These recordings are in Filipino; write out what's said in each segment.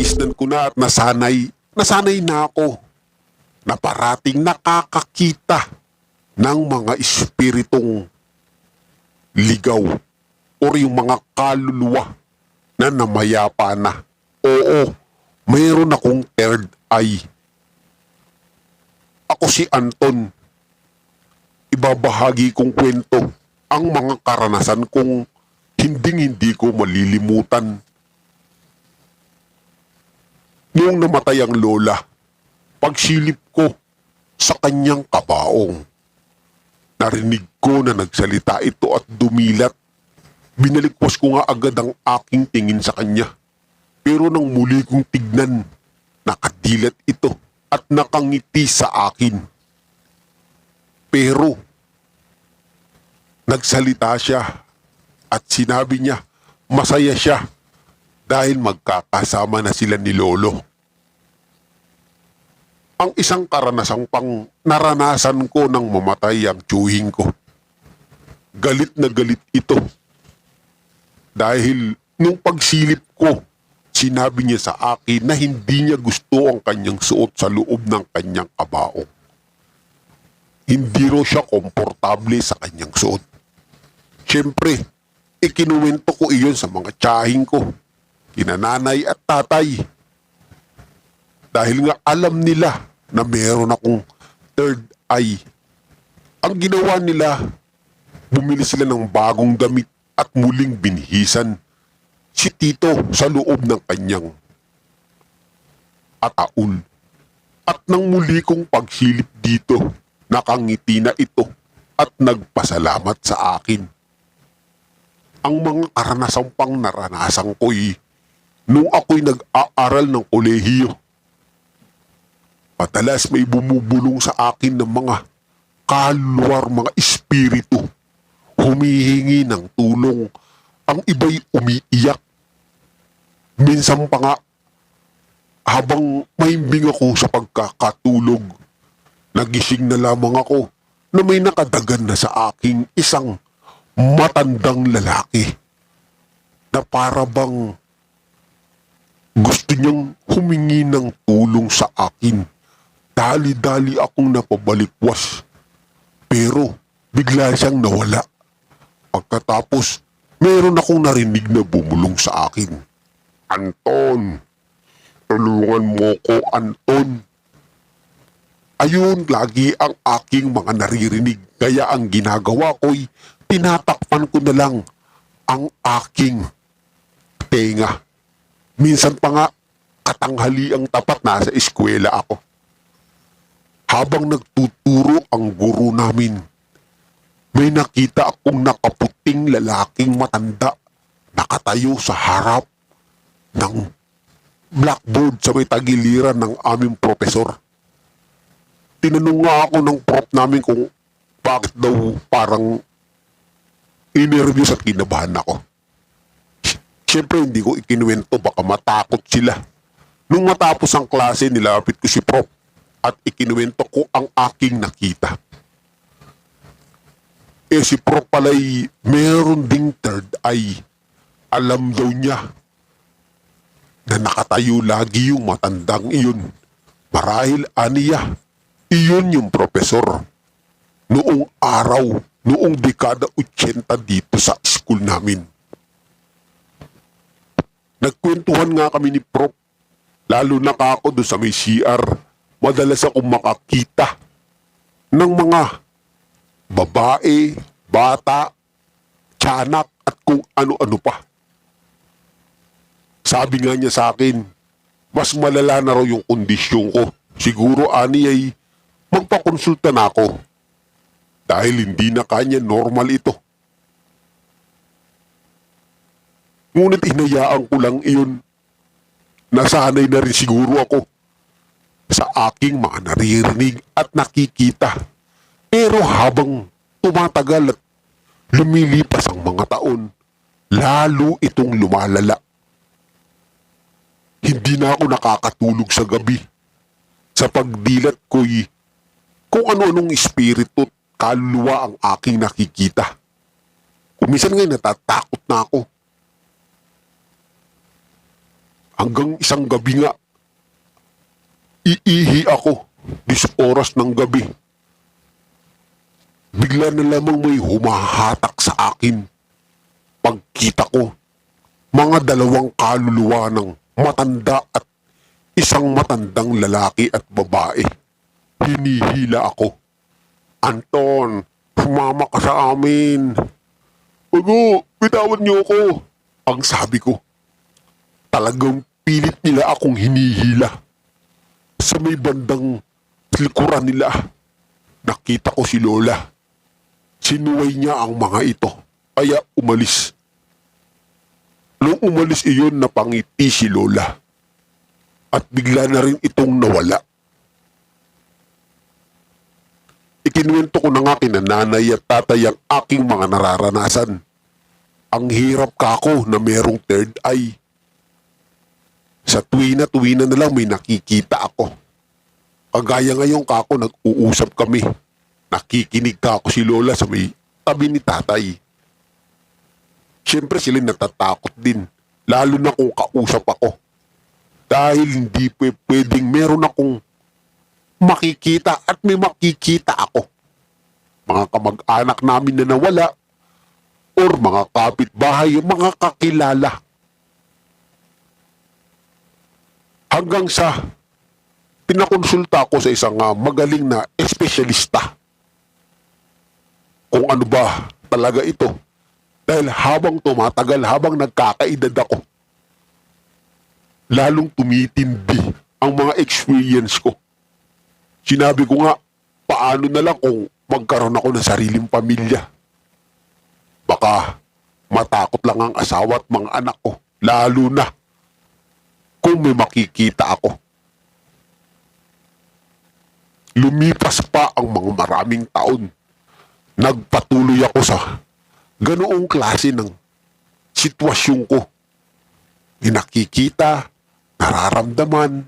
nagisnan ko na at nasanay na ako na parating nakakakita ng mga espiritong ligaw o yung mga kaluluwa na namayapa na. Oo, mayroon akong third eye. Ako si Anton. Ibabahagi kong kwento ang mga karanasan kong hinding-hindi ko malilimutan. Noong namatay ang lola, pagsilip ko sa kanyang kabaong, narinig ko na nagsalita ito at dumilat. Binalikwas ko nga agad ang aking tingin sa kanya. Pero nang muli kong tignan, nakadilat ito at nakangiti sa akin. Pero, nagsalita siya at sinabi niya masaya siya dahil magkakasama na sila ni Lolo. Ang isang karanasang pang naranasan ko nang mamatay ang tiyuhin ko. Galit na galit ito. Dahil nung pagsilip ko, sinabi niya sa akin na hindi niya gusto ang kanyang suot sa loob ng kanyang kabaong. Hindi raw siya komportable sa kanyang suot. Siyempre, ikinuwento ko iyon sa mga tiyahing ko, kinananay at tatay. Dahil nga alam nila na meron akong third eye. Ang ginawa nila, bumili sila ng bagong damit at muling binihisan si Tito sa loob ng kanyang ataul. At nang muli kong pagsilip dito, nakangiti na ito at nagpasalamat sa akin. Ang mga karanasang pang naranasan ko'y nung ako'y nag-aaral ng kolehiyo. Madalas may bumubulong sa akin ng mga kaluluwar, mga espiritu, humihingi ng tulong. Ang iba'y umiiyak. Minsan pa nga, habang mahimbing ako sa pagkakatulog, nagising na lamang ako na may nakadagan na sa aking isang matandang lalaki na para bang gusto niyang humingi ng tulong sa akin. Dali-dali akong napabalikwas pero bigla siyang nawala. Pagkatapos, meron akong narinig na bumulong sa akin. Anton, tulungan mo ko, Anton. Ayun lagi ang aking mga naririnig, kaya ang ginagawa ko'y tinatakpan ko na lang ang aking tenga. Minsan pa nga, katanghali ang tapat, nasa eskwela ako. Habang nagtuturo ang guro namin, may nakita akong nakaputing lalaking matanda nakatayo sa harap ng blackboard sa may tagiliran ng aming profesor. Tinanong nga ako ng prof namin kung bakit daw parang inervyos at kinabahan ako. Siyempre hindi ko ikinuwento, baka matakot sila. Nung matapos ang klase, nilapit ko si prof at ikinuwento ko ang aking nakita. Si prof pala'y meron ding third eye. Alam daw niya na nakatayo lagi yung matandang iyon. Marahil aniya, iyon yung profesor. Noong araw, noong dekada 80 dito sa school namin. Nagkwentuhan nga kami ni prof. Lalo na ako doon sa may CR. Madalas akong makakita ng mga babae, bata, tiyanak at kung ano-ano pa. Sabi nga niya sa akin, mas malala na raw yung kondisyon ko. Siguro ani ay magpakonsulta na ako. Dahil hindi na kanya normal ito. Ngunit hinayaan ko lang iyon. Nasanay na rin siguro ako sa aking mga naririnig at nakikita. Pero habang tumatagal at lumilipas ang mga taon, lalo itong lumalala. Hindi na ako nakakatulog sa gabi. Sa pagdilat ko'y kung ano-anong espiritu at kaluluwa ang aking nakikita. Kuminsan ngayon natatakot na ako. Hanggang isang gabi nga, iihi ako, 10 oras ng gabi. Bigla na lamang may humahatak sa akin. Pagkita ko, mga dalawang kaluluwa ng matanda at isang matandang lalaki at babae. Hinihila ako. Anton, sumama ka sa amin. Bago, bitawan niyo ako. Ang sabi ko, talagang pilit nila akong hinihila. Sa may bandang likuran nila, nakita ko si Lola. Sinuway niya ang mga ito, kaya umalis. Nung umalis iyon, napangiti si Lola. At bigla na rin itong nawala. Ikinuwento ko na nga kina nanay at tatay ang aking mga nararanasan. Ang hirap kako na merong third eye. Sa tuwina na lang may nakikita ako. Kagaya ngayon kako nag-uusap kami. Nakikinig kako si Lola sa may tabi ni tatay. Siyempre sila natatakot din. Lalo na kung kausap ako. Dahil hindi pwedeng meron akong makikita at may makikita ako. Mga kamag-anak namin na nawala or mga kapitbahay, mga kakilala. Hanggang sa pinakonsulta ko sa isang magaling na espesyalista kung ano ba talaga ito. Dahil habang tumatagal, habang nagkakaedad ako, lalong tumitindi ang mga experience ko. Sinabi ko nga, paano na lang kung magkaroon ako ng sariling pamilya? Baka matakot lang ang asawa at mga anak ko, lalo na kung may makikita ako. Lumipas pa ang mga maraming taon. Nagpatuloy ako sa ganoong klase ng sitwasyon ko. May nakikita, nararamdaman,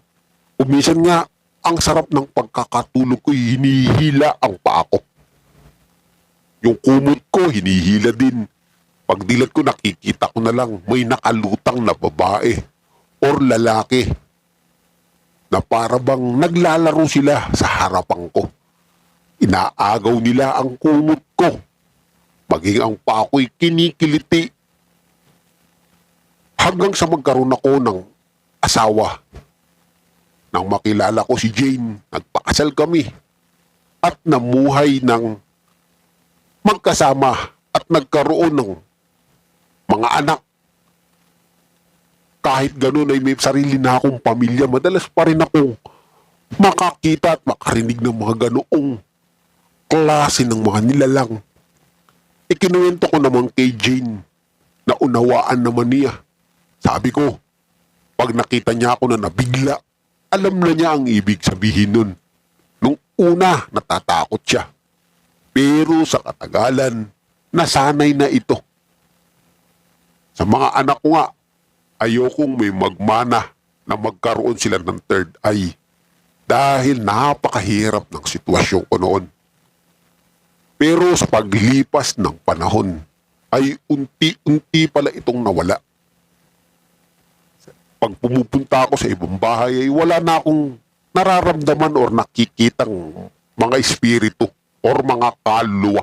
umisan nga, ang sarap ng pagkakatulog ko, hinihila ang paa ko. Yung kumot ko, hinihila din. Pagdilat ko, nakikita ko na lang may nakalutang na babae or lalaki na para bang naglalaro sila sa harapan ko. Inaagaw nila ang kumot ko. Maging ang paa ko'y kinikiliti. Hanggang sa magkaroon ako ng asawa. Nang makilala ko si Jane, nagpakasal kami at namuhay ng magkasama at nagkaroon ng mga anak. Kahit gano'n ay may sarili na akong pamilya, madalas pa rin akong makakita at makarinig ng mga ganoong klase ng mga nilalang. Ikinuwento ko naman kay Jane na unawaan naman niya. Sabi ko, pag nakita niya ako na nabigla, alam na niya ang ibig sabihin nun. Nung una, natatakot siya. Pero sa katagalan, nasanay na ito. Sa mga anak ko nga, ayokong may magmana na magkaroon sila ng third eye. Dahil napakahirap ng sitwasyon ko noon. Pero sa paglipas ng panahon, ay unti-unti pala itong nawala. Pag pumupunta ako sa ibang bahay, ay wala na akong nararamdaman or nakikitang mga espiritu or mga kaluluwa.